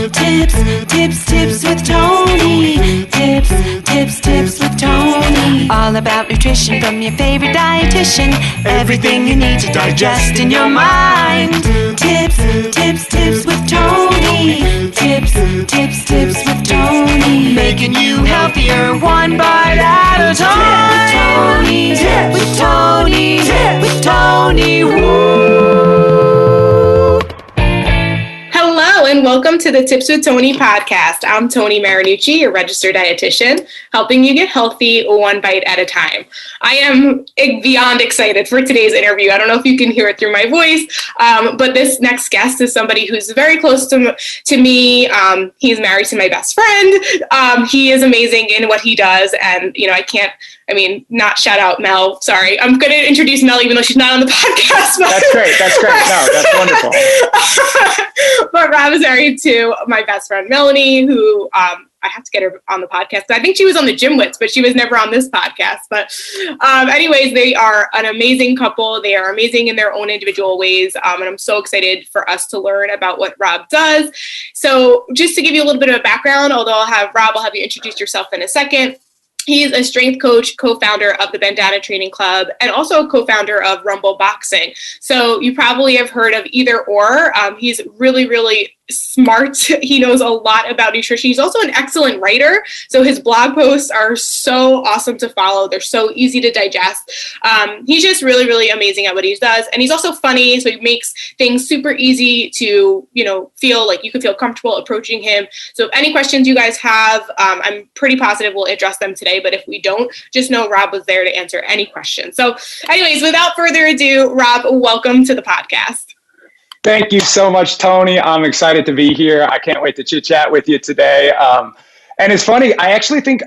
Tips with Tony. Tips with Tony. All about nutrition from your favorite dietitian. Everything you need to digest in your mind. Tips with Tony. Tips with Tony. Making you healthier one bite at a time. With Tony. Woo. Hello and welcome to the Tips with Tony podcast. I'm Tony Marinucci, your registered dietitian, helping you get healthy one bite at a time. I am beyond excited for today's interview. I don't know if you can hear it through my voice, but this next guest is somebody who's very close to me. He's married to my best friend. He is amazing in what he does, and not shout out Mel. Sorry. I'm going to introduce Mel even though she's not on the podcast. That's great. No, that's wonderful. But Rob is married to my best friend, Melanie, who I have to get her on the podcast. I think she was on the Gym Wits, but she was never on this podcast. But anyways, they are an amazing couple. They are amazing in their own individual ways. And I'm so excited for us to learn about what Rob does. So just to give you a little bit of a background, although I'll have you introduce yourself in a second. He's a strength coach, co-founder of the Bandana Training Club, and also a co-founder of Rumble Boxing. So you probably have heard of either or. He's really, really smart. He knows a lot about nutrition. He's also an excellent writer. So his blog posts are so awesome to follow. They're so easy to digest. He's just really, really amazing at what he does. And he's also funny. So he makes things super easy to, feel like you can feel comfortable approaching him. So if any questions you guys have, I'm pretty positive we'll address them today. But if we don't, just know Rob was there to answer any questions. So anyways, without further ado, Rob, welcome to the podcast. Thank you so much, Tony. I'm excited to be here. I can't wait to chit chat with you today. And it's funny. I think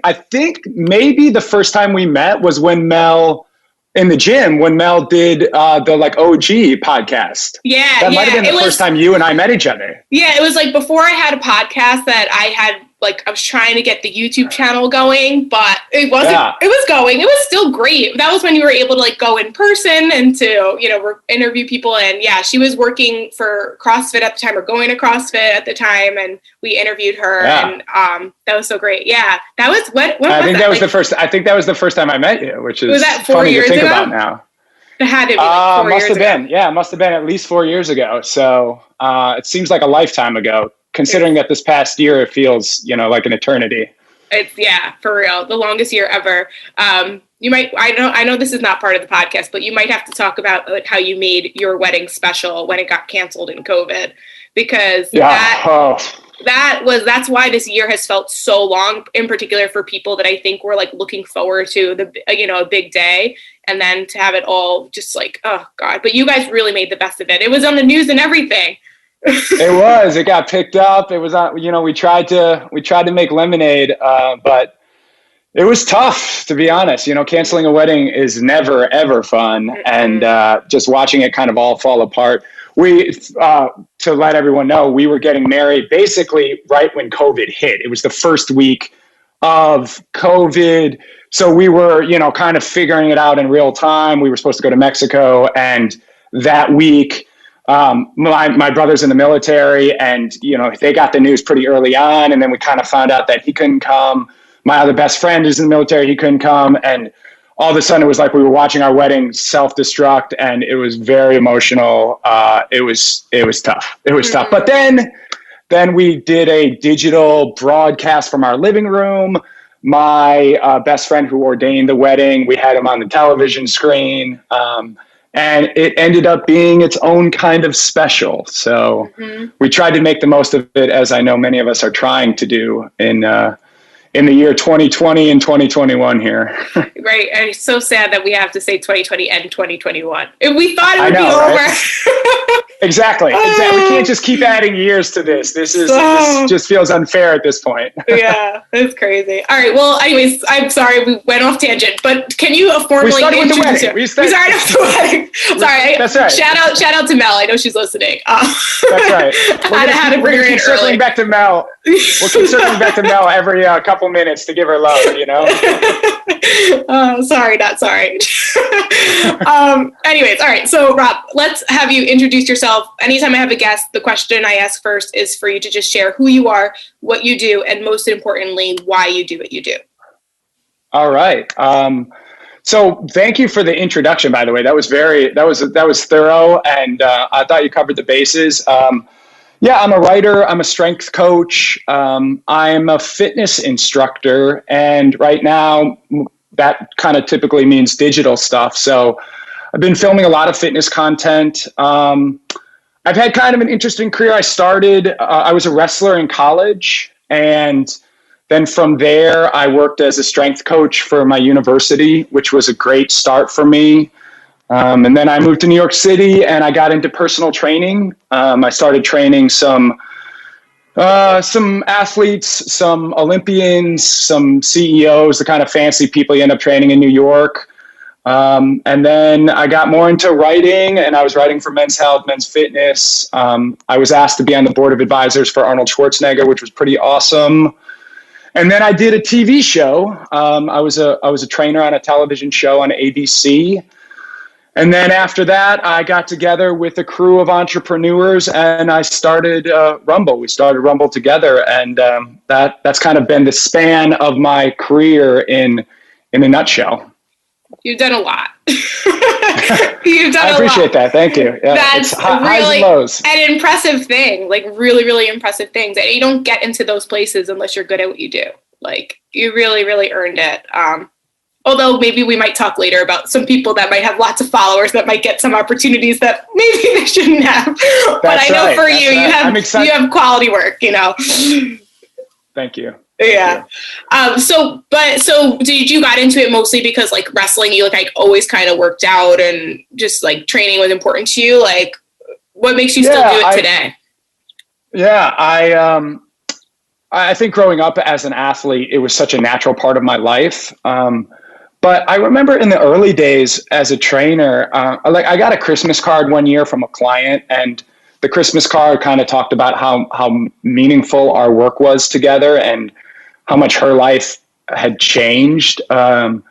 maybe the first time we met was when Mel in the gym, when Mel did the OG podcast. Yeah. That might have been the first time you and I met each other. Yeah. It was before I had a podcast that I had, I was trying to get the YouTube channel going, but it wasn't, It was going, it was still great. That was when you were able to go in person and to, interview people. And she was working for CrossFit at the time, or going to CrossFit at the time. And we interviewed her and that was so great. Yeah. That was I think that was the first time I met you, which is that 4 funny years to think ago? about now. It had to be 4 years ago. It must have been at least 4 years ago. So it seems like a lifetime ago. Considering that this past year, it feels, like an eternity. It's for real. The longest year ever. I know this is not part of the podcast, but you might have to talk about how you made your wedding special when it got canceled in COVID, because that's why this year has felt so long, in particular for people that I think were looking forward to a big day, and then to have it all just oh God, but you guys really made the best of it. It was on the news and everything. It got picked up. It was on, we tried to make lemonade, but it was tough, to be honest. Canceling a wedding is never, ever fun. Mm-hmm. And just watching it kind of all fall apart. To let everyone know, we were getting married basically right when COVID hit. It was the first week of COVID. So we were, kind of figuring it out in real time. We were supposed to go to Mexico, and that week, my brother's in the military, and they got the news pretty early on, and then we kind of found out that he couldn't come. My other best friend is in the military, he couldn't come, and all of a sudden it was like we were watching our wedding self-destruct, and it was very emotional. It was tough. It was tough. But then we did a digital broadcast from our living room. My best friend who ordained the wedding, we had him on the television screen. And it ended up being its own kind of special. So we tried to make the most of it, as I know many of us are trying to do in the year 2020 and 2021 here. Right. And it's so sad that we have to say 2020 and 2021. We thought it would be over. Right? Exactly. We can't just keep adding years to this. This just feels unfair at this point. Yeah, it's crazy. All right. Well, anyways, I'm sorry we went off tangent, but can you formally introduce you? We started with the wedding. Sorry. That's right. Shout out to Mel. I know she's listening. That's right. How to bring her in circling back to Mel. we'll keep circling back to Mel every couple minutes to give her love, you know? Sorry, not sorry. Anyways, all right. So Rob, let's have you introduce yourself. Anytime I have a guest, the question I ask first is for you to just share who you are, what you do, and most importantly, why you do what you do. All right. So thank you for the introduction, by the way. That was thorough, and I thought you covered the bases. Yeah, I'm a writer. I'm a strength coach. I'm a fitness instructor, and right now that kind of typically means digital stuff. So I've been filming a lot of fitness content. I've had kind of an interesting career. I was a wrestler in college, and then from there, I worked as a strength coach for my university, which was a great start for me. And then I moved to New York City and I got into personal training. I started training some athletes, some Olympians, some CEOs, the kind of fancy people you end up training in New York. And then I got more into writing, and I was writing for Men's Health, Men's Fitness. I was asked to be on the board of advisors for Arnold Schwarzenegger, which was pretty awesome. And then I did a TV show. I was a trainer on a television show on ABC. And then after that, I got together with a crew of entrepreneurs and I started Rumble. We started Rumble together, and that's kind of been the span of my career in a nutshell. You've done a lot. You've done I appreciate that. Thank you. Yeah, that's really an impressive thing. Like really, really impressive things. And you don't get into those places unless you're good at what you do. Like you really, really earned it. Although maybe we might talk later about some people that might have lots of followers that might get some opportunities that maybe they shouldn't have. But I know for you, you have quality work, you know. Thank you. Yeah. So did you got into it mostly because like wrestling, you like always kind of worked out and just like training was important to you? Like what makes you still do it today? Yeah, I think growing up as an athlete, it was such a natural part of my life. But I remember in the early days as a trainer, I got a Christmas card one year from a client, and the Christmas card kind of talked about how meaningful our work was together and how much her life had changed. And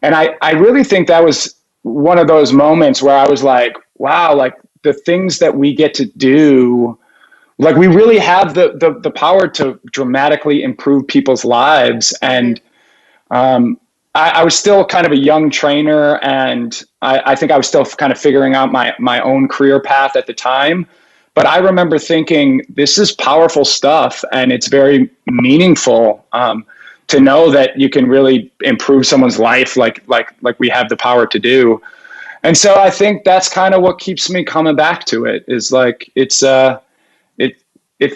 I really think that was one of those moments where I was like, wow, like the things that we get to do, like we really have the power to dramatically improve people's lives. And I was still kind of a young trainer, and I think I was still kind of figuring out my own career path at the time. But I remember thinking, this is powerful stuff, and it's very meaningful to know that you can really improve someone's life like we have the power to do. And so I think that's kind of what keeps me coming back to it, is like it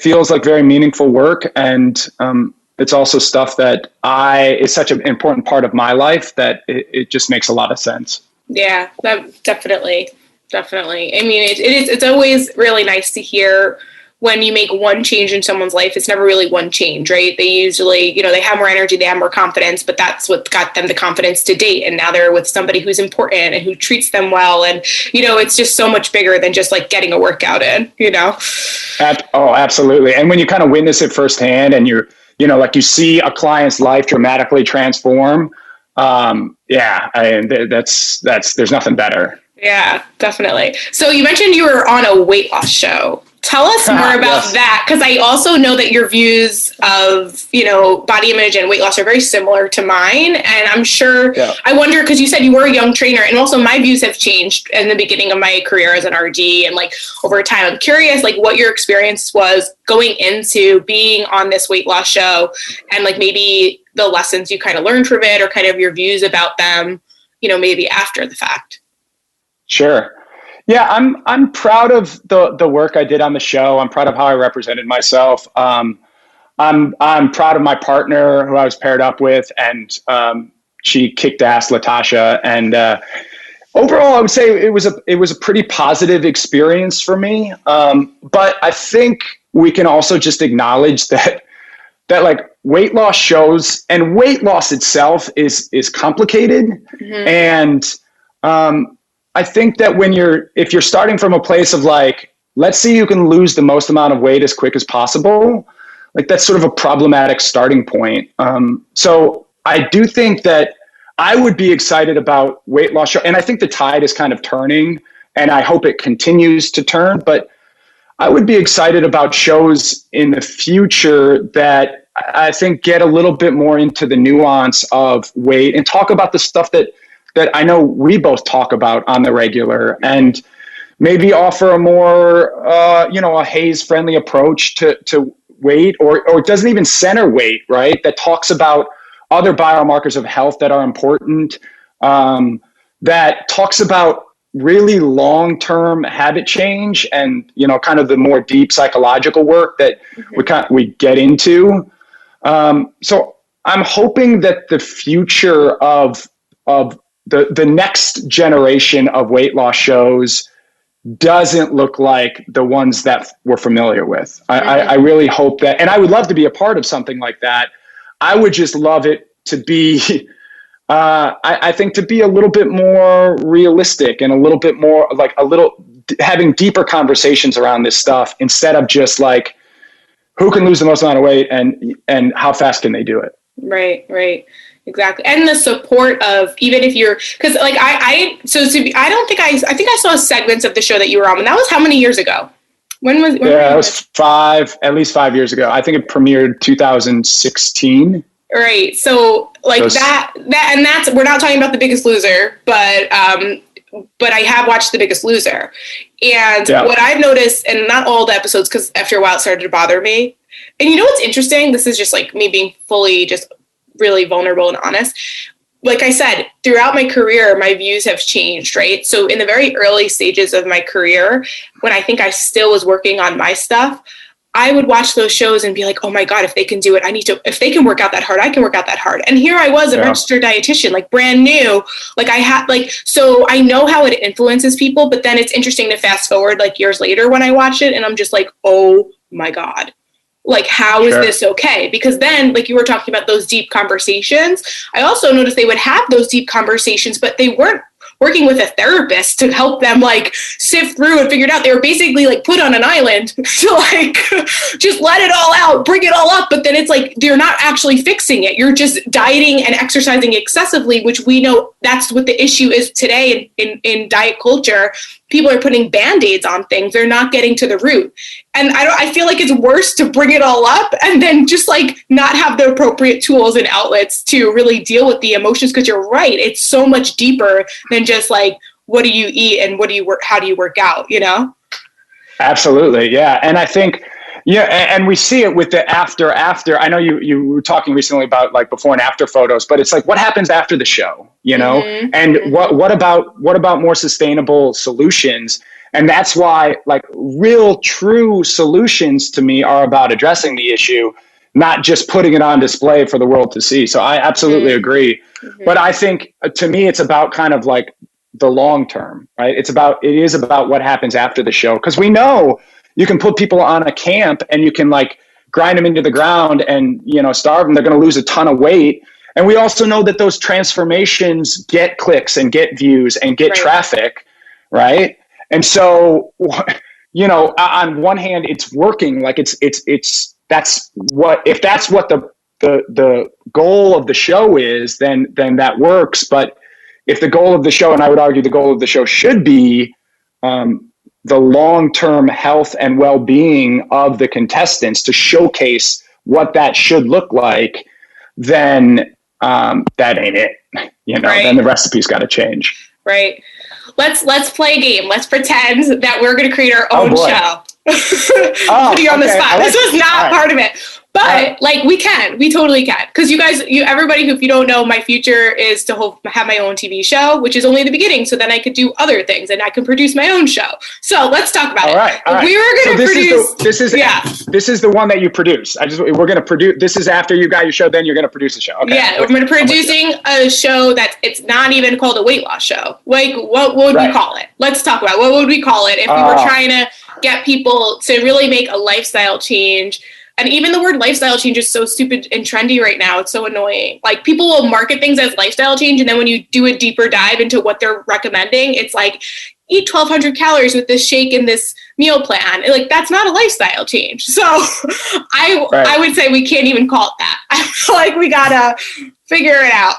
feels like very meaningful work, and it's also stuff that is such an important part of my life that it just makes a lot of sense. Yeah, that definitely. I mean, it's always really nice to hear when you make one change in someone's life. It's never really one change, right? They usually, they have more energy, they have more confidence, but that's what got them the confidence to date. And now they're with somebody who's important and who treats them well. And, it's just so much bigger than just like getting a workout in, Oh, absolutely. And when you kind of witness it firsthand and you're, like you see a client's life dramatically transform. There's nothing better. Yeah, definitely. So you mentioned you were on a weight loss show. Tell us more about that, because I also know that your views of, body image and weight loss are very similar to mine. And I'm sure, I wonder, because you said you were a young trainer, and also my views have changed in the beginning of my career as an RD and like over time. I'm curious, like what your experience was going into being on this weight loss show, and like maybe the lessons you kind of learned from it, or kind of your views about them, maybe after the fact. Sure. Yeah, I'm proud of the work I did on the show. I'm proud of how I represented myself. I'm proud of my partner who I was paired up with, and she kicked ass, Latasha. And overall, I would say it was a pretty positive experience for me. But I think we can also just acknowledge that like weight loss shows and weight loss itself is complicated. Mm-hmm. And I think that if you're starting from a place of like, let's see who can lose the most amount of weight as quick as possible, like that's sort of a problematic starting point. So I do think that I would be excited about weight loss show, and I think the tide is kind of turning, and I hope it continues to turn. But I would be excited about shows in the future that I think get a little bit more into the nuance of weight and talk about the stuff that I know we both talk about on the regular, and maybe offer a more, a Hayes-friendly approach to weight, or it doesn't even center weight, right? That talks about other biomarkers of health that are important, that talks about really long-term habit change and, kind of the more deep psychological work that we get into. So I'm hoping that the future of the next generation of weight loss shows doesn't look like the ones that we're familiar with. I really hope that, and I would love to be a part of something like that. I would just love it to be, I think, to be a little bit more realistic and a little bit more like having deeper conversations around this stuff instead of just like who can lose the most amount of weight and how fast can they do it. Right. Exactly. And the support of, even if you're, because like I think I saw segments of the show that you were on, and that was how many years ago? When it was at least 5 years ago. I think it premiered 2016. Right. So like that, and that's, we're not talking about The Biggest Loser, but I have watched The Biggest Loser. And what I've noticed, and not all the episodes, because after a while it started to bother me. And you know what's interesting? This is just like me being fully just really vulnerable and honest. Like I said, throughout my career, my views have changed, right? So in the very early stages of my career, when I think I still was working on my stuff, I would watch those shows and be like, oh my God, if they can do it, if they can work out that hard, I can work out that hard. And here I was, a registered dietitian, like brand new. Like so I know how it influences people, but then it's interesting to fast forward like years later when I watch it and I'm just like, oh my God. Like, how is this okay? Because then, like you were talking about those deep conversations, I also noticed they would have those deep conversations, but they weren't working with a therapist to help them like sift through and figure it out. They were basically like put on an island to like just let it all out, bring it all up. But then it's like, they're not actually fixing it. You're just dieting and exercising excessively, which we know that's what the issue is today in diet culture. People are putting Band-Aids on things. They're not getting to the root. And I feel like it's worse to bring it all up and then just like not have the appropriate tools and outlets to really deal with the emotions. Because you're right. It's so much deeper than just like, what do you eat and how do you work out, Absolutely. Yeah. And I think, and we see it with the after. I know you were talking recently about like before and after photos, but it's like, what happens after the show, and what about more sustainable solutions? And that's why like real true solutions to me are about addressing the issue, not just putting it on display for the world to see. So I absolutely agree. But I think to me, it's about kind of like the long term, right? It is about what happens after the show. Cause we know you can put people on a camp and you can like grind them into the ground and, starve them. They're going to lose a ton of weight. And we also know that those transformations get clicks and get views and get traffic. Right. And so, on one hand, it's working. Like if that's what the goal of the show is, then that works. But if the goal of the show, and I would argue the goal of the show should be the long-term health and well-being of the contestants to showcase what that should look like, then that ain't it. Then the recipe's got to change. Right. Let's play a game. Let's pretend that we're going to create our own show. Put you on the spot. This was not part of it. But we totally can. Because everybody who, if you don't know, my future is to have my own TV show, which is only the beginning. So then I could do other things and I can produce my own show. So let's talk about it. All right. We were going to produce. This is the one that you produce. We're going to produce. This is after you got your show. Then you're going to produce a show. Okay. Yeah, we're going to producing a show that it's not even called a weight loss show. Like, what would we call it? Let's talk about what would we call it if we were trying to get people to really make a lifestyle change. And even the word lifestyle change is so stupid and trendy right now. It's so annoying. Like, people will market things as lifestyle change. And then when you do a deeper dive into what they're recommending, it's like eat 1,200 calories with this shake and this meal plan. Like, that's not a lifestyle change. So I would say we can't even call it that. I feel like we gotta figure it out.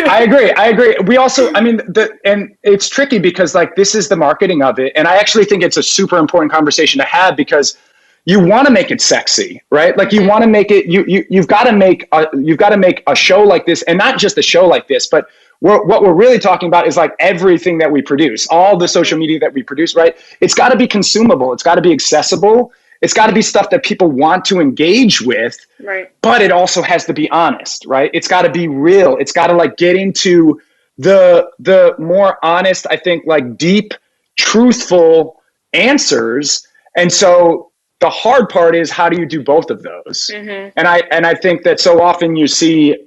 I agree. We also, I mean, and it's tricky because like, this is the marketing of it. And I actually think it's a super important conversation to have because you want to make it sexy, right? Like you want to make it, you've got to make a show like this, and not just a show like this, but what we're really talking about is like everything that we produce, all the social media that we produce, right? It's got to be consumable. It's got to be accessible. It's got to be stuff that people want to engage with, right? But it also has to be honest, right? It's got to be real. It's got to like get into the more honest, I think, like deep, truthful answers. And so the hard part is, how do you do both of those? And I think that so often you see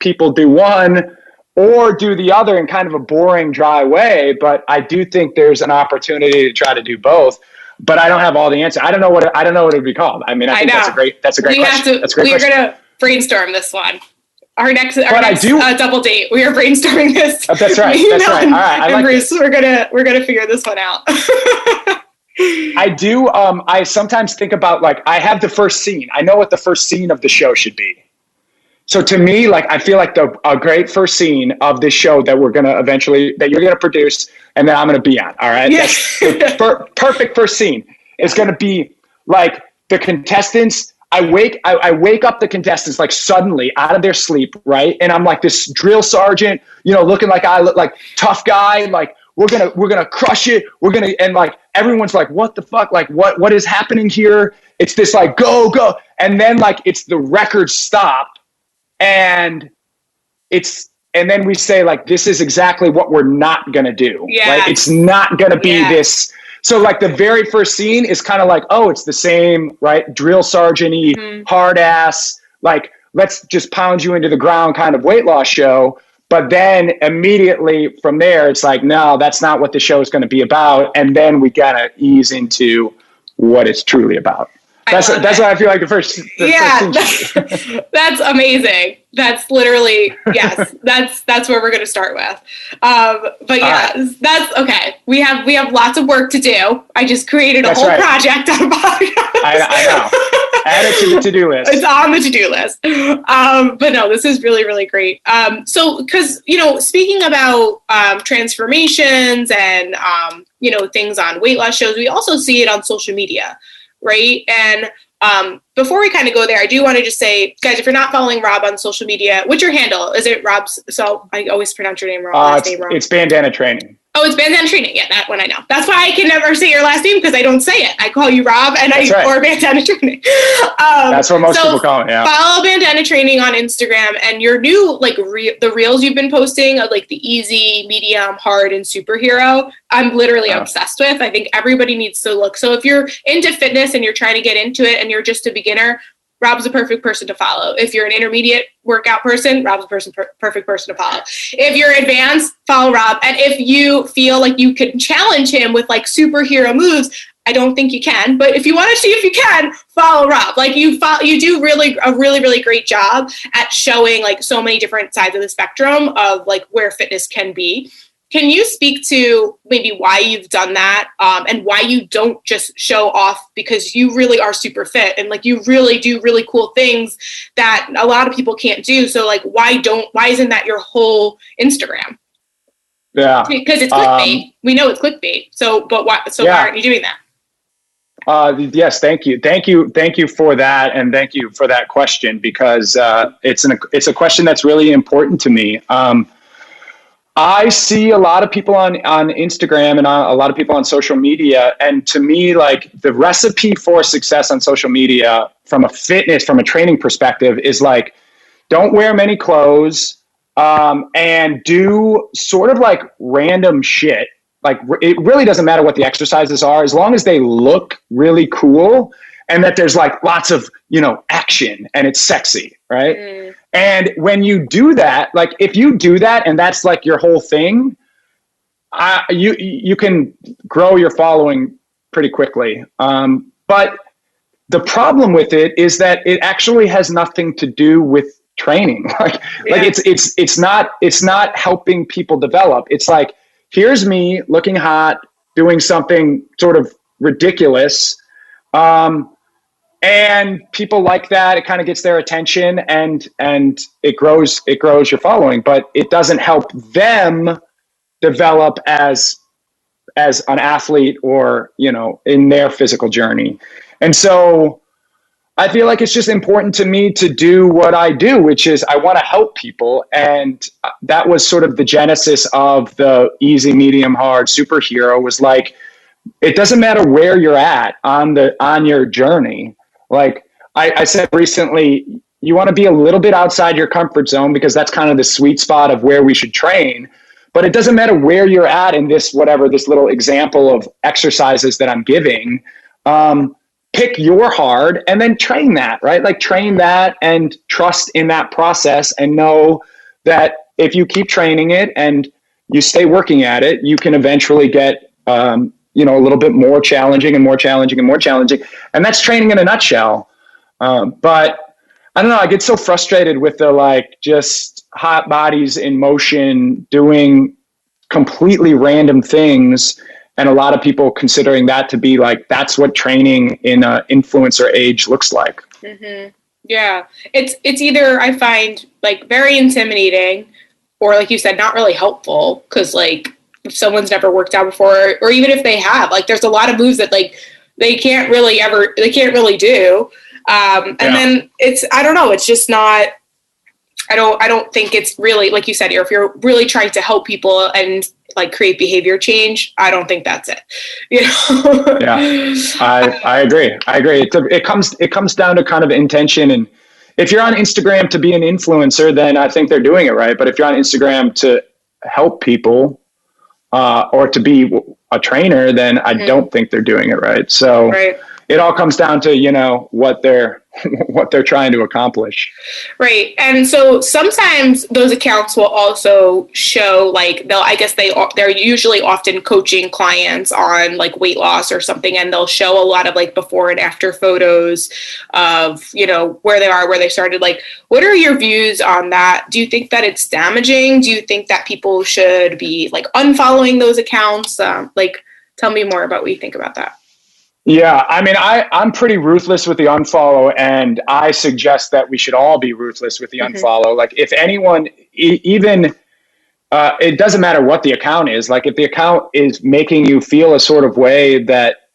people do one or do the other in kind of a boring, dry way. But I do think there's an opportunity to try to do both. But I don't have all the answers. I don't know what it would be called. I mean, I think that's a great question. We're going to brainstorm this one. Our next double date, we are brainstorming this. That's right. That's right. All right. I like Bruce, this. we're gonna figure this one out. I do. I sometimes think about, like, I have the first scene. I know what the first scene of the show should be. So to me, like, I feel like a great first scene of this show that you're gonna produce, and then I'm gonna be on. All right. Yes. That's the perfect first scene. It's gonna be like the contestants. I wake up the contestants like suddenly out of their sleep, right? And I'm like this drill sergeant, looking like I look like tough guy, like we're gonna crush it. And like everyone's like, what the fuck? Like what is happening here? It's this like go. And then like it's the record stop, and then we say like, this is exactly what we're not gonna do. Yeah. Right? It's not gonna be this. So like the very first scene is kind of like, oh, it's the same, right? Drill sergeant-y, hard ass, like, let's just pound you into the ground kind of weight loss show. But then immediately from there, it's like, no, that's not what the show is going to be about. And then we got to ease into what it's truly about. That's what I feel like the first scene. That's amazing. That's literally, yes, that's where we're going to start with. But yeah, that's okay. We have lots of work to do. I just created a whole project out of podcast. I know. Add it to the to-do list. It's on the to-do list. But no, this is really, really great. So, because, speaking about transformations and, things on weight loss shows, we also see it on social media. Right. And before we kind of go there, I do want to just say, guys, if you're not following Rob on social media, what's your handle? Is it Rob's? So I always pronounce your name wrong. It's Bandana Training. Oh, it's Bandana Training. Yeah, that one I know. That's why I can never say your last name, because I don't say it. I call you Rob or Bandana Training. That's what most people call it. Yeah. Follow Bandana Training on Instagram, and your new the reels you've been posting of like the easy, medium, hard, and superhero. I'm literally obsessed with. I think everybody needs to look. So if you're into fitness and you're trying to get into it and you're just a beginner, Rob's the perfect person to follow. If you're an intermediate workout person, Rob's the perfect person to follow. If you're advanced, follow Rob. And if you feel like you can challenge him with like superhero moves, I don't think you can, but if you want to see if you can, follow Rob. Like you do a really great job at showing like so many different sides of the spectrum of like where fitness can be. Can you speak to maybe why you've done that and why you don't just show off, because you really are super fit and like you really do really cool things that a lot of people can't do. So like, why isn't that your whole Instagram? Yeah. Because it's clickbait. We know it's clickbait. So, but why aren't you doing that? Yes. Thank you for that. And thank you for that question, because it's a question that's really important to me. I see a lot of people on Instagram and a lot of people on social media. And to me, like the recipe for success on social media from a training perspective is like, don't wear many clothes and do sort of like random shit. Like it really doesn't matter what the exercises are, as long as they look really cool and that there's like lots of, action and it's sexy. Right. And when you do that, like if you do that and that's like your whole thing, you can grow your following pretty quickly. But the problem with it is that it actually has nothing to do with training. Like it's not helping people develop. It's like here's me looking hot, doing something sort of ridiculous. And people like that. It kind of gets their attention, and it grows your following, but it doesn't help them develop as an athlete or, in their physical journey. And so I feel like it's just important to me to do what I do, which is I want to help people. And that was sort of the genesis of the easy, medium, hard superhero, was like, it doesn't matter where you're at on your journey. Like I said recently, you want to be a little bit outside your comfort zone, because that's kind of the sweet spot of where we should train. But it doesn't matter where you're at in this little example of exercises that I'm giving. Pick your hard and then train that, right? Like train that and trust in that process, and know that if you keep training it and you stay working at it, you can eventually get, a little bit more challenging and more challenging and more challenging. And that's training in a nutshell. But I don't know, I get so frustrated with the just hot bodies in motion doing completely random things. And a lot of people considering that to be that's what training in an influencer age looks like. Mm-hmm. Yeah. It's either, I find, very intimidating, or like you said, not really helpful. 'Cause if someone's never worked out before, or even if they have, there's a lot of moves that they can't really do. Then I don't know, it's just not, I don't think it's really, like you said, if you're really trying to help people and create behavior change, I don't think that's it. Yeah, I agree. It comes down to kind of intention. And if you're on Instagram to be an influencer, then I think they're doing it right. But if you're on Instagram to help people, or to be a trainer, then I don't think they're doing it right. So it all comes down to, what they're trying to accomplish. Right. And so sometimes those accounts will also show they're usually often coaching clients on weight loss or something. And they'll show a lot of before and after photos of, where they are, where they started. What are your views on that? Do you think that it's damaging? Do you think that people should be unfollowing those accounts? Tell me more about what you think about that. Yeah, I mean, I'm pretty ruthless with the unfollow, and I suggest that we should all be ruthless with the unfollow. If anyone, even, it doesn't matter what the account is. If the account is making you feel a sort of way that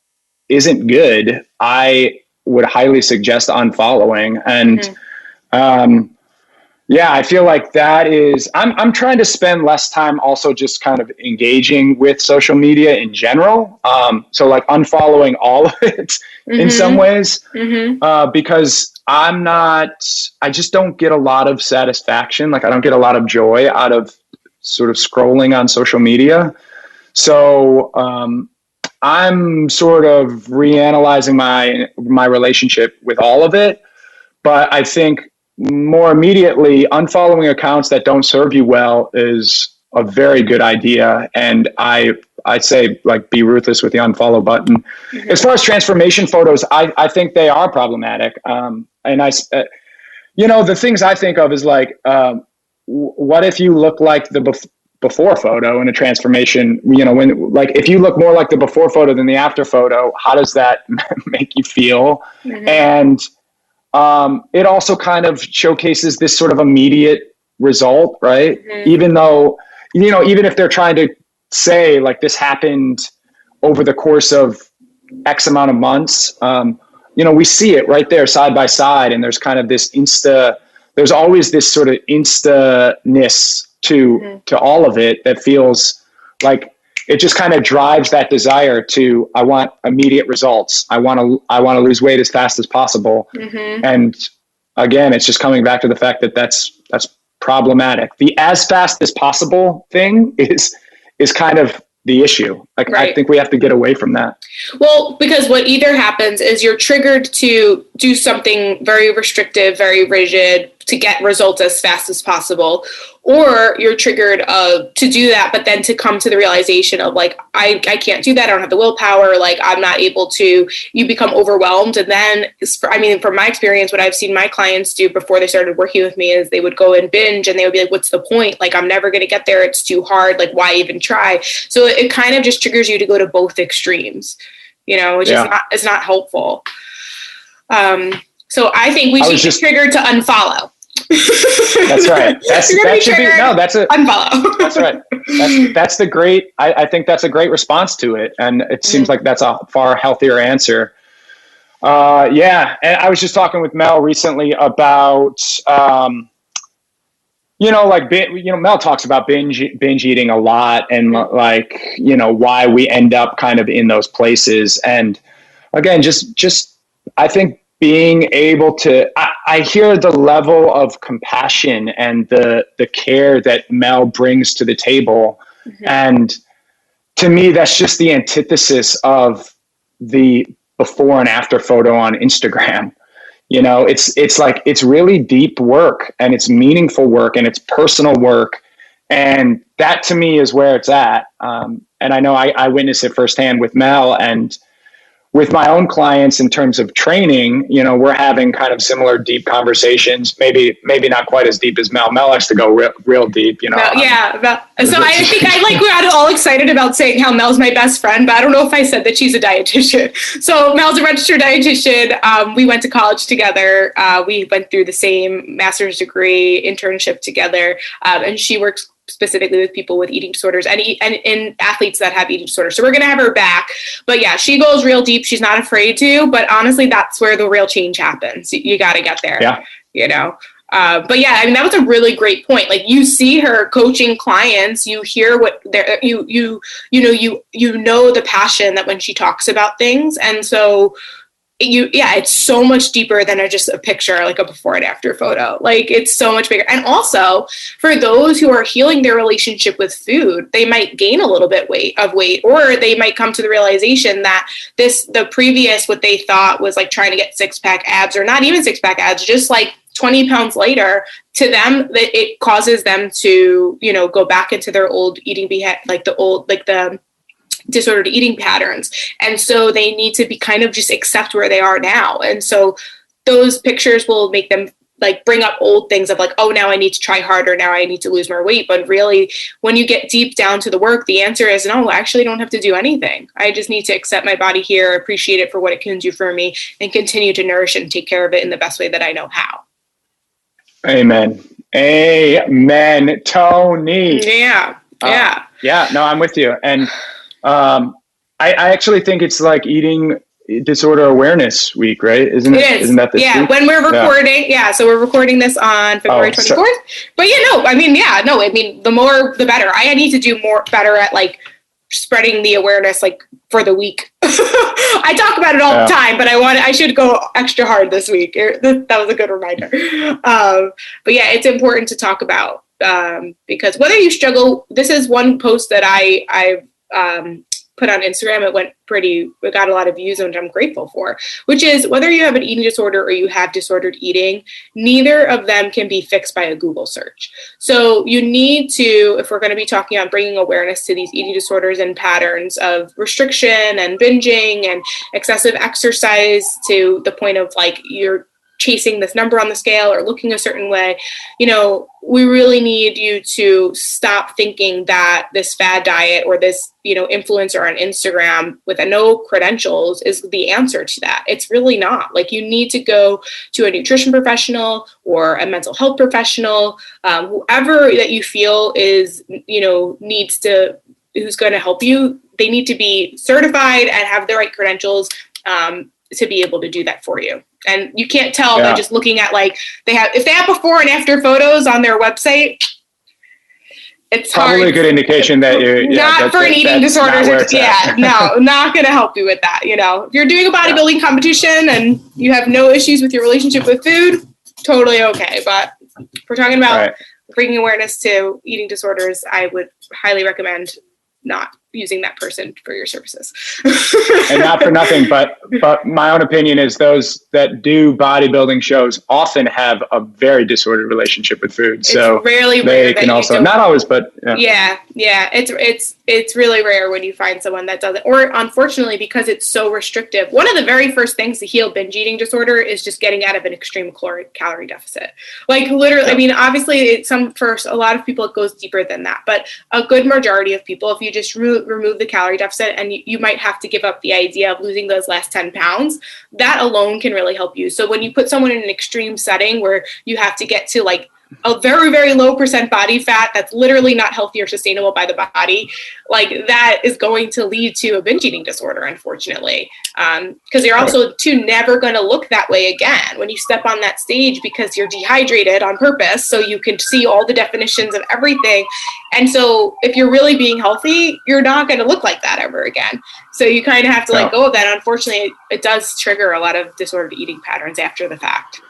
isn't good, I would highly suggest unfollowing. And yeah, I feel like that is, I'm trying to spend less time also just kind of engaging with social media in general. So unfollowing all of it in some ways, because I just don't get a lot of satisfaction. I don't get a lot of joy out of sort of scrolling on social media. So I'm sort of reanalyzing my relationship with all of it. But I think more immediately, unfollowing accounts that don't serve you well is a very good idea. And I'd say be ruthless with the unfollow button. As far as transformation photos, I think they are problematic. And the things I think of is what if you look like the before photo in a transformation, if you look more like the before photo than the after photo, how does that make you feel? And it also kind of showcases this sort of immediate result, right? Even though, even if they're trying to say this happened over the course of X amount of months, we see it right there side by side. And there's kind of this there's always this sort of insta-ness to all of it that feels like it just kind of drives that desire to, I want immediate results. I want to lose weight as fast as possible. And again, it's just coming back to the fact that that's problematic. The as fast as possible thing is kind of the issue. I think we have to get away from that. Well, because what either happens is you're triggered to do something very restrictive, very rigid to get results as fast as possible, or you're triggered to do that, but then to come to the realization of like, I can't do that. I don't have the willpower. Like I'm not able to, you become overwhelmed. And then, I mean, from my experience, what I've seen my clients do before they started working with me is they would go and binge and they would be like, what's the point? Like, I'm never going to get there. It's too hard. Like, why even try? So it kind of just triggers you to go to both extremes, you know, which is not helpful. So I think we should be triggered to unfollow. That's right. That should be, no, that's a unfollow. That's right. That's the great, I think that's a great response to it. And it seems like that's a far healthier answer. Yeah. And I was just talking with Mel recently about, Mel talks about binge eating a lot and like, why we end up kind of in those places. And again, just, I think being able to, I hear the level of compassion and the care that Mel brings to the table. Mm-hmm. And to me, that's just the antithesis of the before and after photo on Instagram. It's like, it's really deep work and it's meaningful work and it's personal work. And that to me is where it's at. And I know I witnessed it firsthand with Mel and with my own clients in terms of training, we're having kind of similar deep conversations, maybe not quite as deep as Mel. Mel likes to go real deep, So I think we got all excited about saying how Mel's my best friend, but I don't know if I said that she's a dietitian. So Mel's a registered dietitian. We went to college together. We went through the same master's degree internship together. And she works specifically with people with eating disorders and athletes that have eating disorders. So we're going to have her back. But yeah, she goes real deep. She's not afraid to, but honestly, that's where the real change happens. You got to get there, But yeah, I mean, that was a really great point. Like you see her coaching clients, you hear what they're, you know the passion that when she talks about things. And so it's so much deeper than just a picture, like a before and after photo. Like it's so much bigger. And also for those who are healing their relationship with food, they might gain a little bit of weight, or they might come to the realization that the previous, what they thought was like trying to get 6-pack abs, or not even 6-pack abs, just like 20 pounds later, to them, that it causes them to, go back into their old eating the disordered eating patterns. And so they need to be kind of just accept where they are now. And so those pictures will make them like bring up old things of like, oh, now I need to try harder. Now I need to lose more weight. But really, when you get deep down to the work, the answer is no, I actually don't have to do anything. I just need to accept my body here, appreciate it for what it can do for me, and continue to nourish and take care of it in the best way that I know how. Amen, Tony. Yeah. No, I'm with you. And I actually think it's like eating disorder awareness week, right? Isn't that this week? When we're recording, so we're recording this on February 24th. But I mean, the more, the better. I need to do better at like spreading the awareness, like for the week. I talk about it all the time, but I should go extra hard this week. That was a good reminder. But yeah, it's important to talk about, because whether you struggle, this is one post that I've put on Instagram. It got a lot of views, which I'm grateful for, which is whether you have an eating disorder or you have disordered eating, neither of them can be fixed by a Google search. So you need to, if we're going to be talking about bringing awareness to these eating disorders and patterns of restriction and binging and excessive exercise to the point of like you're chasing this number on the scale or looking a certain way, we really need you to stop thinking that this fad diet or this, influencer on Instagram with no credentials is the answer to that. It's really not. Like, you need to go to a nutrition professional or a mental health professional, whoever that you feel is, who's going to help you. They need to be certified and have the right credentials to be able to do that for you. And you can't tell by just looking at if they have before and after photos on their website, it's probably hard. A good indication that you're not for an eating disorder. Not going to help you with that. If you're doing a bodybuilding competition and you have no issues with your relationship with food, totally okay. But if we're talking about bringing awareness to eating disorders, I would highly recommend not using that person for your services. And not for nothing, but my own opinion is those that do bodybuilding shows often have a very disordered relationship with food. So it's rarely they can also, not always, but yeah. It's really rare when you find someone that doesn't, or unfortunately, because it's so restrictive. One of the very first things to heal binge eating disorder is just getting out of an extreme calorie deficit. Like literally, I mean, obviously for a lot of people, it goes deeper than that, but a good majority of people, if you just remove the calorie deficit, and you might have to give up the idea of losing those last 10 pounds, that alone can really help you. So when you put someone in an extreme setting where you have to get to like a very, very low % body fat that's literally not healthy or sustainable by the body, like that is going to lead to a binge eating disorder, unfortunately. Because you're also never going to look that way again when you step on that stage, because you're dehydrated on purpose so you can see all the definitions of everything. And so if you're really being healthy, you're not going to look like that ever again. So you kind of have to let go of that. Unfortunately, it does trigger a lot of disordered eating patterns after the fact.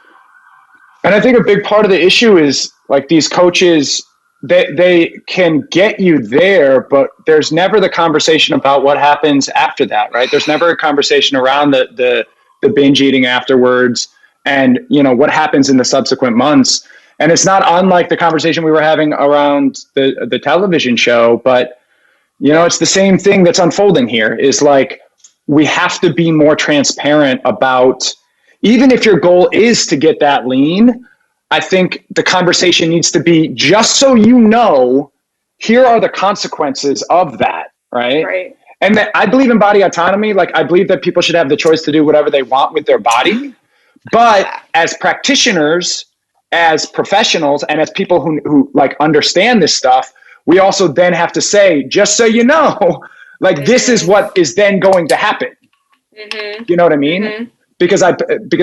And I think a big part of the issue is like these coaches, they can get you there, but there's never the conversation about what happens after that, right? There's never a conversation around the binge eating afterwards and, you know, what happens in the subsequent months. And it's not unlike the conversation we were having around the television show, but, you know, it's the same thing that's unfolding here is like, we have to be more transparent about, even if your goal is to get that lean, I think the conversation needs to be just so you know, here are the consequences of that, right? Right. And that I believe in body autonomy. Like I believe that people should have the choice to do whatever they want with their body. But as practitioners, as professionals, and as people who like understand this stuff, we also then have to say, just so you know, like this is what is then going to happen. Mm-hmm. You know what I mean? Mm-hmm. Because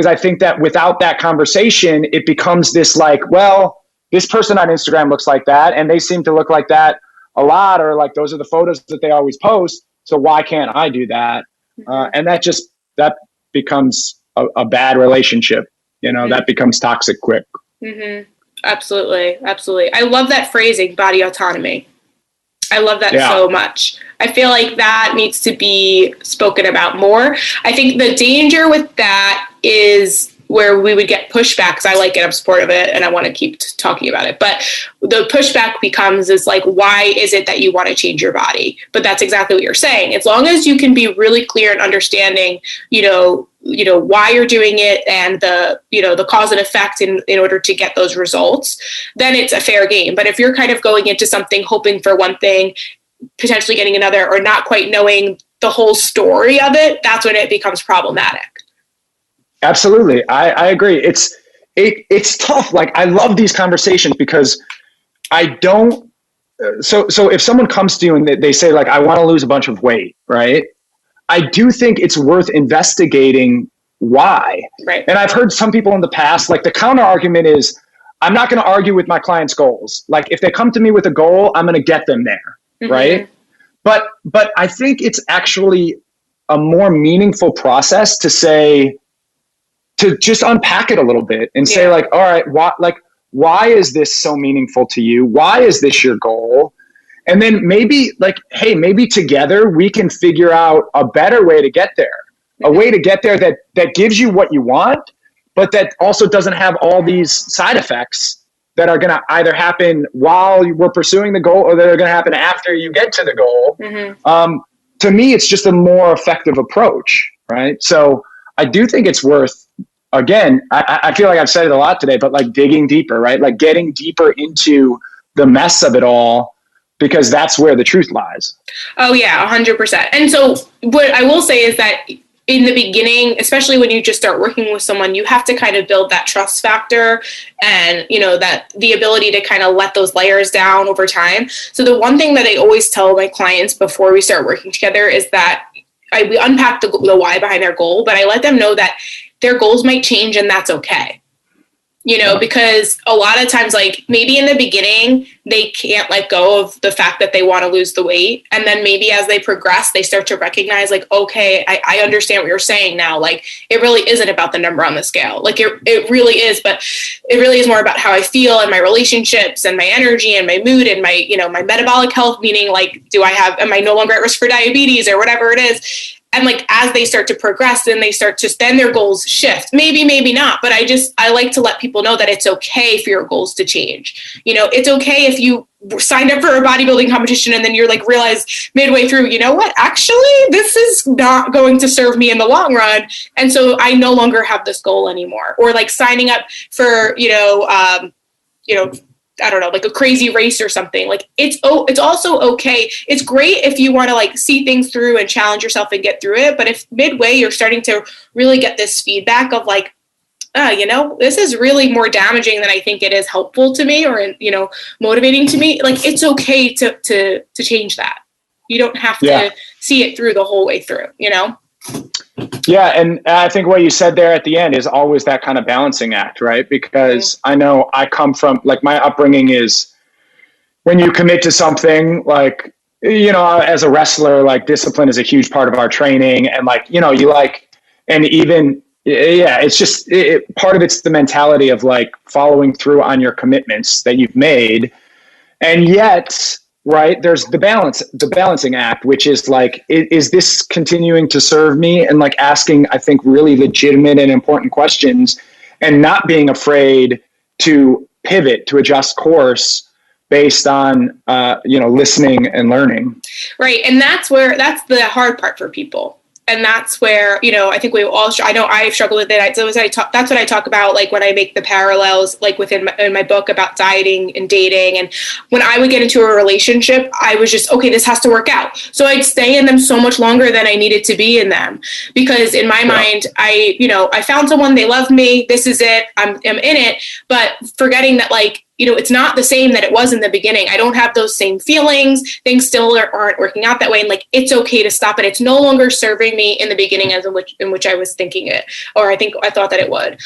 I think that without that conversation, it becomes this like, well, this person on Instagram looks like that, and they seem to look like that a lot, or like those are the photos that they always post. So why can't I do that? And that becomes a bad relationship. You know, that becomes toxic quick. Mm-hmm. Absolutely. Absolutely. I love that phrasing, body autonomy. I love that so much. I feel like that needs to be spoken about more. I think the danger with that is where we would get pushback, because I like it, I'm supportive of it, and I want to keep talking about it. But the pushback becomes is like, why is it that you want to change your body? But that's exactly what you're saying. As long as you can be really clear in understanding, you know, why you're doing it and the cause and effect in order to get those results, then it's a fair game. But if you're kind of going into something hoping for one thing, potentially getting another, or not quite knowing the whole story of it, that's when it becomes problematic. Absolutely. I agree. It's tough. Like I love these conversations because I don't, so if someone comes to you and they say like, I want to lose a bunch of weight, right? I do think it's worth investigating why. Right. And I've heard some people in the past, like the counter argument is, I'm not going to argue with my clients' goals. Like if they come to me with a goal, I'm going to get them there. Mm-hmm. Right. But I think it's actually a more meaningful process to say, to just unpack it a little bit and say like, all right, why is this so meaningful to you? Why is this your goal? And then maybe like, hey, maybe together we can figure out a better way to get there, a way to get there that gives you what you want, but that also doesn't have all these side effects that are going to either happen while we're pursuing the goal or that are going to happen after you get to the goal. Mm-hmm. To me, it's just a more effective approach, right? So I do think it's worth, again, I feel like I've said it a lot today, but like digging deeper, right? Like getting deeper into the mess of it all, because that's where the truth lies. Oh yeah, 100%. And so what I will say is that in the beginning, especially when you just start working with someone, you have to kind of build that trust factor and, you know, that the ability to kind of let those layers down over time. So the one thing that I always tell my clients before we start working together is that we unpack the why behind their goal, but I let them know that their goals might change and that's okay. because a lot of times, like maybe in the beginning, they can't let go of the fact that they want to lose the weight. And then maybe as they progress, they start to recognize like, okay, I understand what you're saying now. Like it really isn't about the number on the scale. Like it really is, but it really is more about how I feel and my relationships and my energy and my mood and my, my metabolic health, meaning like, am I no longer at risk for diabetes or whatever it is? And like, as they start to progress, then then their goals shift. Maybe not. But I like to let people know that it's okay for your goals to change. It's okay if you signed up for a bodybuilding competition and then you're like, realize midway through, you know what, actually, this is not going to serve me in the long run. And so I no longer have this goal anymore. Or like signing up for, I don't know, like a crazy race or something. Like it's also okay. It's great if you want to like see things through and challenge yourself and get through it. But if midway you're starting to really get this feedback of like, this is really more damaging than I think it is helpful to me or, motivating to me. Like it's okay to change that. You don't have to see it through the whole way through, Yeah. And I think what you said there at the end is always that kind of balancing act, right? Because I know I come from, like, my upbringing is when you commit to something, like, as a wrestler, like discipline is a huge part of our training. And like, and even, it's just, part of it's the mentality of like following through on your commitments that you've made. And yet, right, there's the balancing act, which is like, is this continuing to serve me? And like asking, I think, really legitimate and important questions and not being afraid to pivot, to adjust course based on, listening and learning. Right. And that's the hard part for people. And that's where, I think we all, I know I've struggled with it. That's what I talk about, like when I make the parallels, like in my book about dieting and dating. And when I would get into a relationship, I was just, okay, this has to work out. So I'd stay in them so much longer than I needed to be in them. Because in my mind, I found someone, they love me, this is it, I'm in it. But forgetting that, like, it's not the same that it was in the beginning. I don't have those same feelings. Things still aren't working out that way. And like, it's okay to stop it. It's no longer serving me in the beginning as in which I was thinking it, or I thought that it would.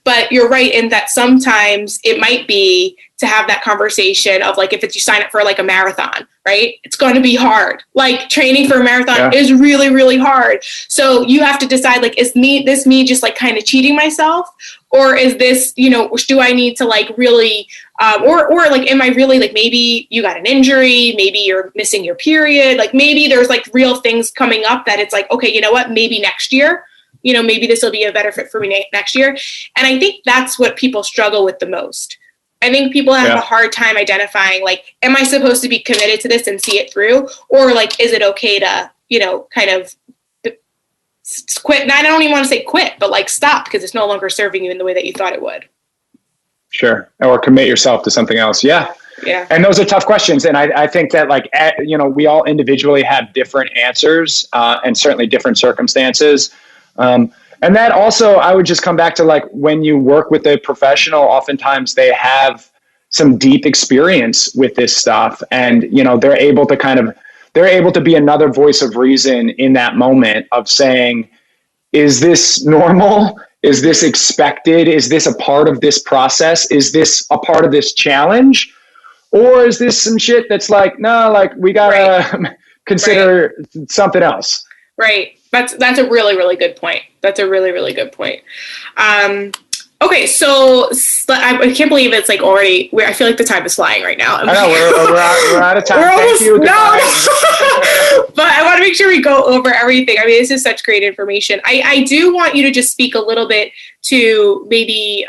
But you're right in that sometimes it might be to have that conversation of like, if you sign up for like a marathon, right? It's going to be hard. Like training for a marathon is really, really hard. So you have to decide, like, is this me just like kind of cheating myself? Or is this, do I need to like really, or like, am I really like, maybe you got an injury, maybe you're missing your period. Like maybe there's like real things coming up that it's like, okay, you know what, maybe next year, maybe this will be a better fit for me next year. And I think that's what people struggle with the most. I think people have a hard time identifying, like, am I supposed to be committed to this and see it through? Or like, is it okay to, kind of quit? And I don't even want to say quit, but like stop because it's no longer serving you in the way that you thought it would. Sure. Or commit yourself to something else. Yeah. Yeah. And those are tough questions. And I think that like, we all individually have different answers and certainly different circumstances. And that also, I would just come back to like, when you work with a professional, oftentimes they have some deep experience with this stuff and, they're able to be another voice of reason in that moment of saying, is this normal? Is this expected? Is this a part of this process? Is this a part of this challenge? Or is this some shit that's like, no, like we gotta consider something else. Right. That's a really, really good point. That's a really, really good point. Okay, so I can't believe it's like already. I feel like the time is flying right now. I know we're out of time. Thank you. No. But I want to make sure we go over everything. I mean, this is such great information. I do want you to just speak a little bit to maybe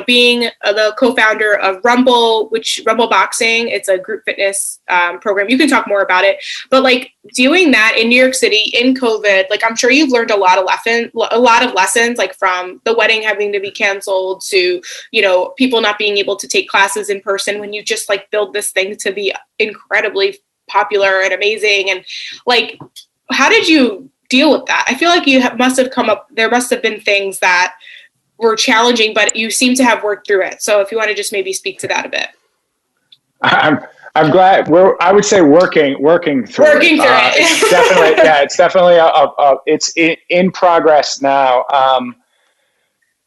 being the co-founder of Rumble, which Rumble Boxing. It's a group fitness program. You can talk more about it, but like doing that in New York City in COVID, like I'm sure you've learned a lot of lessons, like from the wedding having to be canceled to people not being able to take classes in person when you just like build this thing to be incredibly popular and amazing. And like, how did you deal with that? I feel like there must have been things that were challenging, but you seem to have worked through it. So if you want to just maybe speak to that a bit. I'm glad I would say working through it. It's definitely, it's definitely it's in progress now.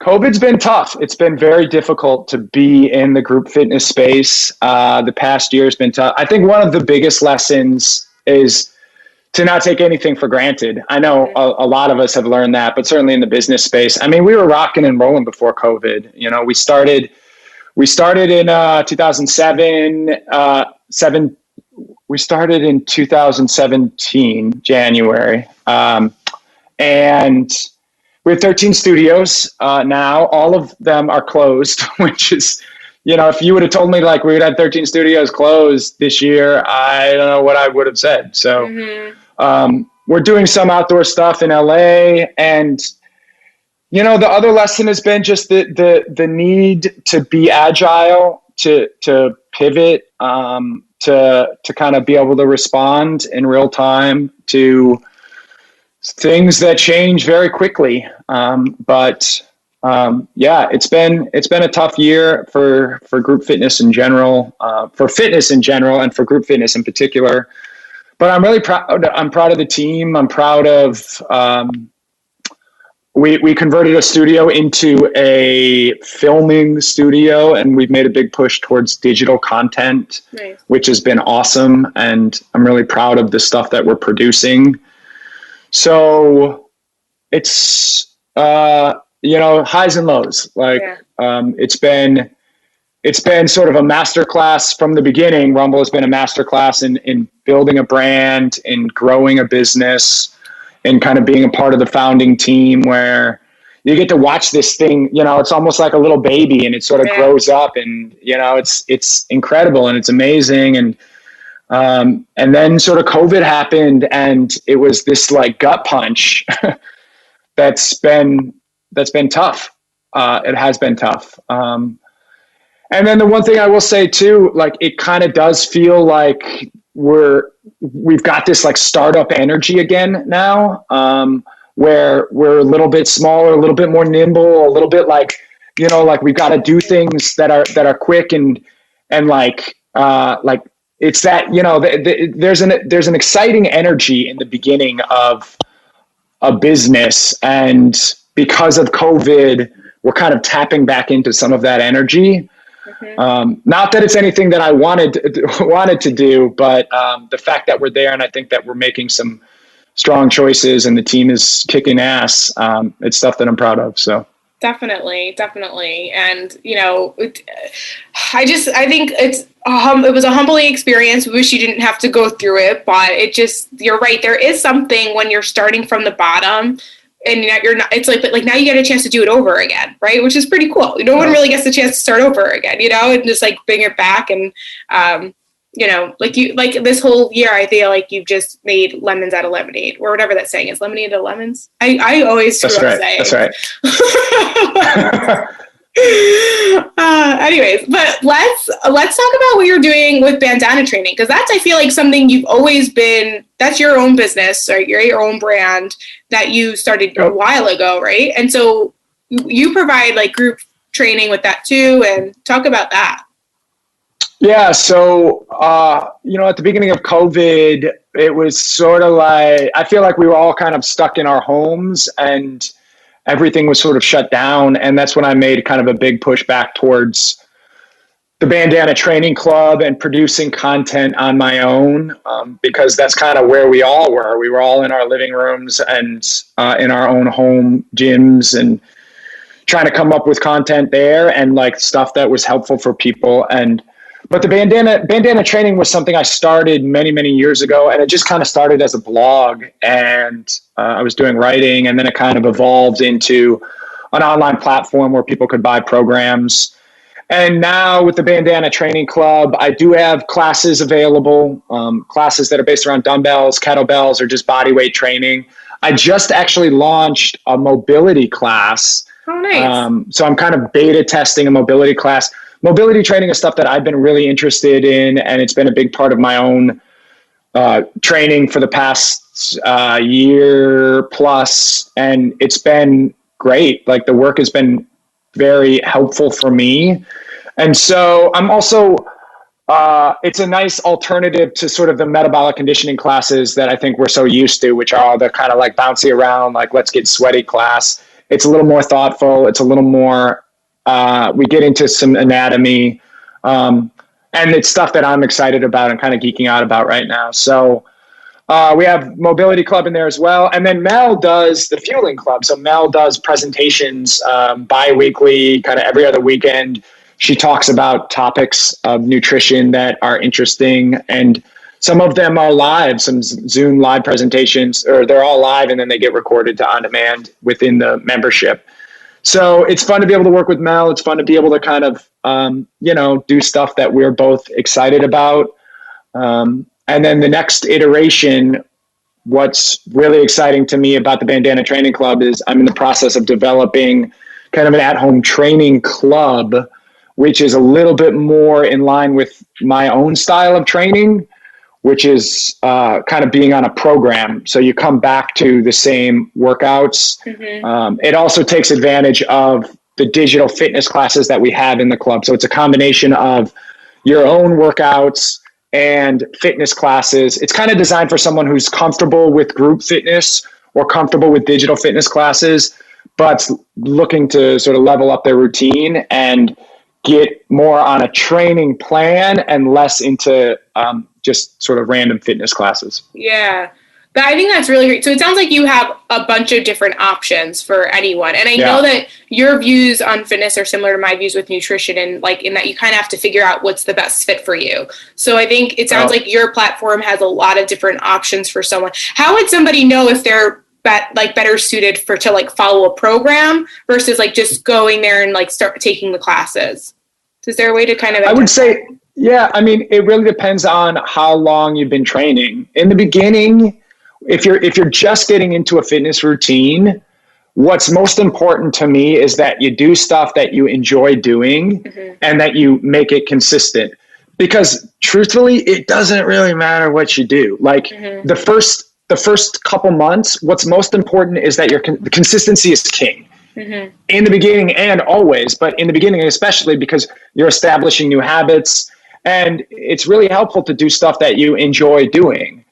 COVID's been tough. It's been very difficult to be in the group fitness space. The past year has been tough. I think one of the biggest lessons is to not take anything for granted. I know a lot of us have learned that, but certainly in the business space. I mean, we were rocking and rolling before COVID. You know, we started in 2007. We started in 2017 January, and we have 13 studios now. All of them are closed, which is, you know, if you would have told me like we would have 13 studios closed this year, I don't know what I would have said. So we're doing some outdoor stuff in LA. And, you know, the other lesson has been just the need to be agile, to pivot, to kind of be able to respond in real time to things that change very quickly. Yeah, it's been a tough year for group fitness in general, for fitness in general, and for group fitness in particular. But I'm really proud. I'm proud of the team. I'm proud of. We converted a studio into a filming studio, and we've made a big push towards digital content, nice, which has been awesome. And I'm really proud of the stuff that we're producing. So it's, you know, highs and lows. Like, it's been sort of a masterclass from the beginning. Rumble has been a masterclass in building a brand, in growing a business, and kind of being a part of the founding team where you get to watch this thing, you know, it's almost like a little baby, and it sort of grows up, and, you know, it's incredible and it's amazing. And then sort of COVID happened, and it was this like gut punch that's been tough. It has been tough. And then the one thing I will say too, like, it kind of does feel like we've got this like startup energy again now, where we're a little bit smaller, a little bit more nimble, a little bit like, you know, like we've got to do things that are quick and like it's that, you know, there's an exciting energy in the beginning of a business, and because of COVID, we're kind of tapping back into some of that energy. Not that it's anything that I wanted to do, but the fact that we're there, and I think that we're making some strong choices, and the team is kicking ass. It's stuff that I'm proud of. So definitely, and you know, I think it was a humbling experience. We wish you didn't have to go through it, but you're right. There is something when you're starting from the bottom. And you're not, it's like now you get a chance to do it over again, right? Which is pretty cool. No one really gets the chance to start over again, you know, and just like bring it back. And, you know, like this whole year, I feel like you've just made lemons out of lemonade, or whatever that saying is, lemonade out of lemons. I always screw up saying. That's right. Anyways, but let's talk about what you're doing with bandana training, because that's, I feel like, something you've always been. That's your own business, or you're your own brand that you started a while ago, right? And so you provide like group training with that too, and talk about that. Yeah. So, you know, at the beginning of COVID, it was sort of like, I feel like we were all kind of stuck in our homes, and everything was sort of shut down. And that's when I made kind of a big push back towards the Bandana Training Club and producing content on my own, because that's kind of where we all were. We were all in our living rooms and in our own home gyms, and trying to come up with content there and like stuff that was helpful for people. But the bandana training was something I started many, many years ago, and it just kind of started as a blog, and I was doing writing, and then it kind of evolved into an online platform where people could buy programs. And now with the Bandana Training Club, I do have classes available, classes that are based around dumbbells, kettlebells, or just body weight training. I just actually launched a mobility class. Oh, nice. So I'm kind of beta testing a mobility class. Mobility training is stuff that I've been really interested in, and it's been a big part of my own training for the past year plus, and it's been great. Like, the work has been very helpful for me. And so I'm also, it's a nice alternative to sort of the metabolic conditioning classes that I think we're so used to, which are all the kind of like bouncy around, like let's get sweaty class. It's a little more thoughtful. It's a little more, we get into some anatomy, and it's stuff that I'm excited about and kind of geeking out about right now. So we have Mobility Club in there as well. And then Mel does the Fueling Club. So Mel does presentations bi-weekly, kind of every other weekend. She talks about topics of nutrition that are interesting, and some of them are live, some Zoom live presentations, or they're all live and then they get recorded to on demand within the membership. So it's fun to be able to work with Mel. It's fun to be able to kind of, do stuff that we're both excited about. And then the next iteration, what's really exciting to me about the Bandana Training Club is I'm in the process of developing kind of an at-home training club, which is a little bit more in line with my own style of training, which is kind of being on a program. So you come back to the same workouts. Mm-hmm. It also takes advantage of the digital fitness classes that we have in the club. So it's a combination of your own workouts and fitness classes. It's kind of designed for someone who's comfortable with group fitness or comfortable with digital fitness classes, but looking to sort of level up their routine and get more on a training plan and less into just sort of random fitness classes. Yeah. I think that's really great. So it sounds like you have a bunch of different options for anyone. And I know that your views on fitness are similar to my views with nutrition, and like in that you kind of have to figure out what's the best fit for you. So I think it sounds like your platform has a lot of different options for someone. How would somebody know if they're better suited to follow a program versus like just going there and like start taking the classes? Is there a way to kind of... I would say, I mean, it really depends on how long you've been training. In the beginning, if you're just getting into a fitness routine, what's most important to me is that you do stuff that you enjoy doing, mm-hmm. and that you make it consistent. Because truthfully, it doesn't really matter what you do. Like mm-hmm. the first couple months, what's most important is that the consistency is king. Mm-hmm. In the beginning and always, but in the beginning especially, because you're establishing new habits, and it's really helpful to do stuff that you enjoy doing.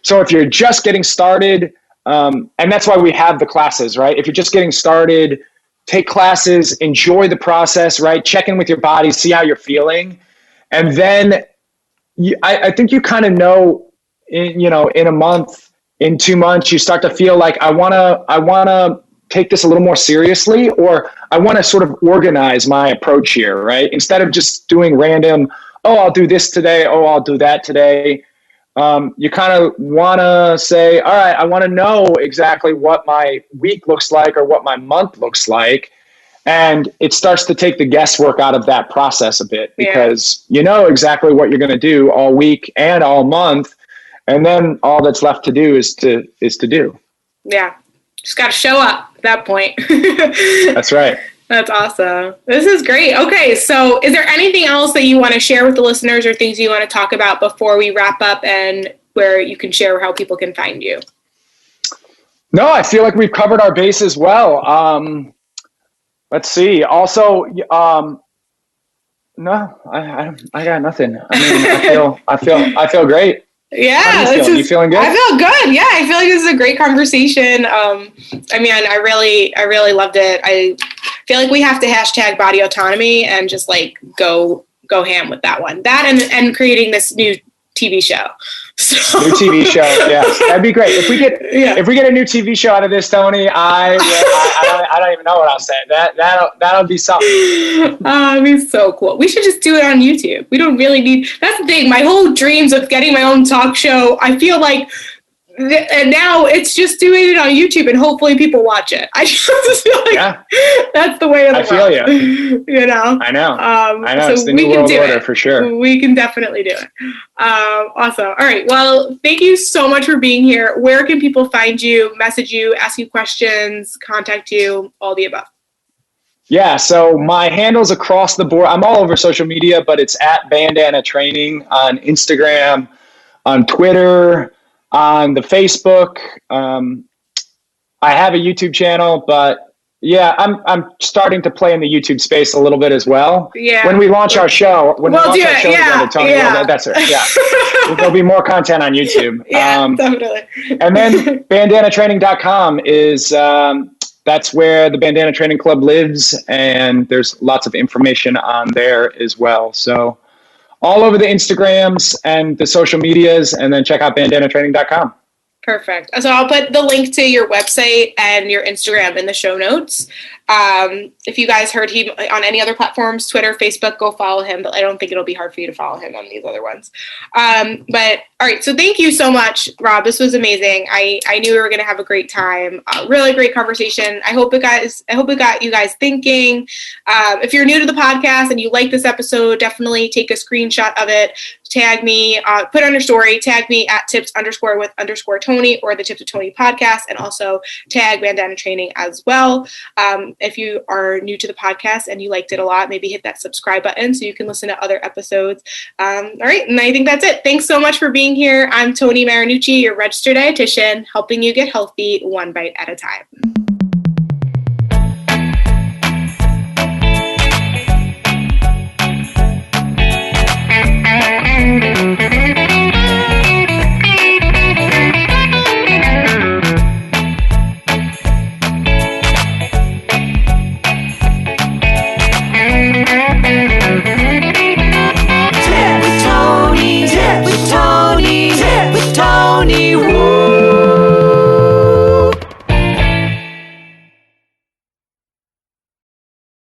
So if you're just getting started, and that's why we have the classes, right? If you're just getting started, take classes, enjoy the process, right? Check in with your body, see how you're feeling. And then I think you kind of know, in a month, in 2 months, you start to feel like I want to take this a little more seriously, or I want to sort of organize my approach here, right? Instead of just doing random, I'll do this today, I'll do that today. You kind of want to say, all right, I want to know exactly what my week looks like or what my month looks like. And it starts to take the guesswork out of that process a bit, because you know exactly what you're going to do all week and all month. And then all that's left to do is to do. Yeah. Just got to show up at that point. That's right. That's awesome. This is great. Okay, so is there anything else that you want to share with the listeners, or things you want to talk about before we wrap up, and where you can share how people can find you? No, I feel like we've covered our bases well. Let's see. Also, no, I got nothing. I mean, I feel great. Yeah, you feeling good? I feel good. Yeah, I feel like this is a great conversation. I really loved it. I feel like we have to hashtag body autonomy and just like go ham with that one. That and creating this new TV show. So. New TV show, yes, that'd be great. If we get a new TV show out of this, Tony, I don't even know what I'll say. That'll be something. It'd be so cool. We should just do it on YouTube. We don't really need. That's the thing. My whole dreams of getting my own talk show, I feel like. And now it's just doing it on YouTube, and hopefully people watch it. I just feel like that's the way of the world. I feel you. I know. So it's the new world order for sure. We can definitely do it. Awesome. All right. Well, thank you so much for being here. Where can people find you, message you, ask you questions, contact you, all the above? Yeah. So my handles across the board, I'm all over social media, but it's at Bandana Training on Instagram, on Twitter, on the Facebook. I have a YouTube channel, but I'm starting to play in the YouTube space a little bit as well. Yeah. When we launch our show, together, Tony, that's it. Yeah. There'll be more content on YouTube. Yeah, definitely. And then bandanatraining.com is, that's where the Bandana Training Club lives, and there's lots of information on there as well. So all over the Instagrams and the social medias, and then check out bandanatraining.com. Perfect. So I'll put the link to your website and your Instagram in the show notes. If you guys heard him on any other platforms, Twitter, Facebook, go follow him. But I don't think it'll be hard for you to follow him on these other ones. But all right. So thank you so much, Rob. This was amazing. I knew we were going to have a great time. Really great conversation. I hope it got you guys thinking. If you're new to the podcast and you like this episode, definitely take a screenshot of it. Tag me, put on your story, tag me at tips_with_Tony or the Tips with Tony podcast, and also tag Bandana Training as well. If you are new to the podcast and you liked it a lot, maybe hit that subscribe button so you can listen to other episodes. All right, and I think that's it. Thanks so much for being here. I'm Tony Marinucci, your registered dietitian, helping you get healthy one bite at a time.